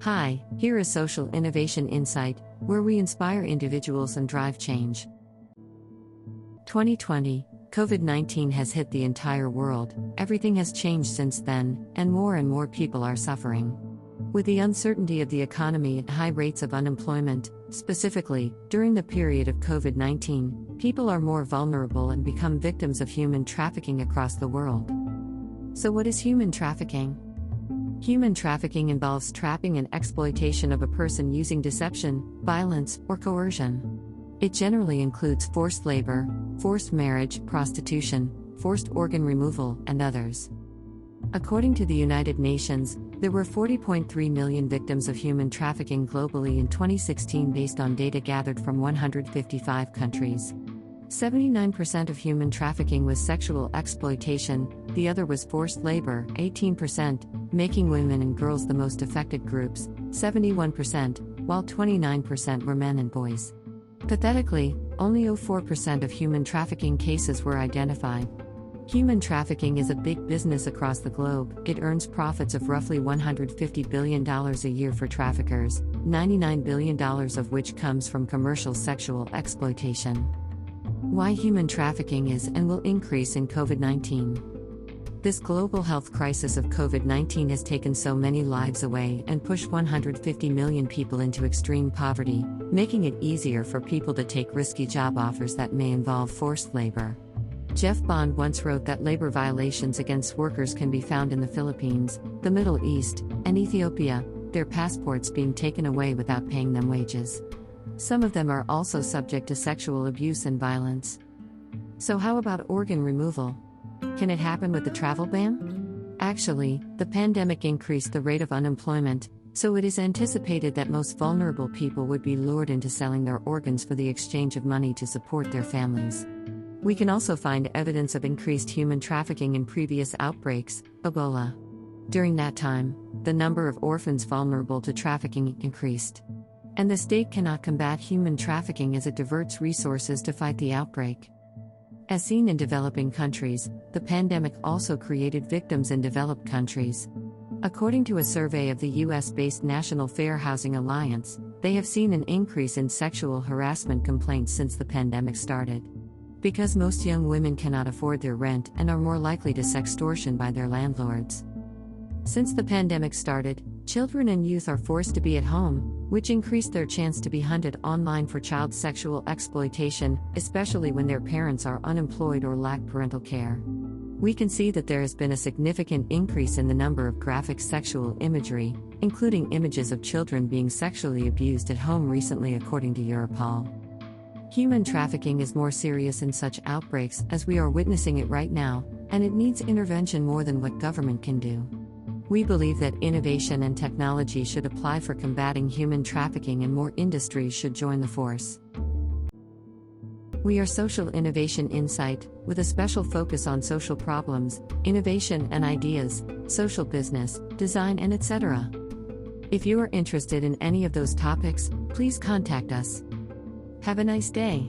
Hi, here is Social Innovation Insight, where we inspire individuals and drive change. 2020, COVID-19 has hit the entire world. Everything has changed since then, and more people are suffering. With the uncertainty of the economy and high rates of unemployment, specifically, during the period of COVID-19, people are more vulnerable and become victims of human trafficking across the world. So what is human trafficking? Human trafficking involves trapping and exploitation of a person using deception, violence, or coercion. It generally includes forced labor, forced marriage, prostitution, forced organ removal, and others. According to the United Nations, there were 40.3 million victims of human trafficking globally in 2016 based on data gathered from 155 countries. 79% of human trafficking was sexual exploitation, the other was forced labor, 18%, making women and girls the most affected groups, 71%, while 29% were men and boys. Pathetically, only 0.4% of human trafficking cases were identified. Human trafficking is a big business across the globe. It earns profits of roughly $150 billion a year for traffickers, $99 billion of which comes from commercial sexual exploitation. Why human trafficking is and will increase in COVID-19. This global health crisis of COVID-19 has taken so many lives away and pushed 150 million people into extreme poverty, making it easier for people to take risky job offers that may involve forced labor. Jeff Bond once wrote that labor violations against workers can be found in the Philippines, the Middle East, and Ethiopia, their passports being taken away without paying them wages. Some of them are also subject to sexual abuse and violence. So how about organ removal? Can it happen with the travel ban? Actually, the pandemic increased the rate of unemployment, so it is anticipated that most vulnerable people would be lured into selling their organs for the exchange of money to support their families. We can also find evidence of increased human trafficking in previous outbreaks, Ebola. During that time, the number of orphans vulnerable to trafficking increased. And the state cannot combat human trafficking as it diverts resources to fight the outbreak. As seen in developing countries, the pandemic also created victims in developed countries. According to a survey of the US-based National Fair Housing Alliance, they have seen an increase in sexual harassment complaints since the pandemic started. Because most young women cannot afford their rent and are more likely to sextortion by their landlords. Since the pandemic started, children and youth are forced to be at home, which increased their chance to be hunted online for child sexual exploitation, especially when their parents are unemployed or lack parental care. We can see that there has been a significant increase in the number of graphic sexual imagery, including images of children being sexually abused at home recently, according to Europol. Human trafficking is more serious in such outbreaks as we are witnessing it right now, and it needs intervention more than what government can do. We believe that innovation and technology should apply for combating human trafficking and more industries should join the force. We are Social Innovation Insight, with a special focus on social problems, innovation and ideas, social business, design and etc. If you are interested in any of those topics, please contact us. Have a nice day.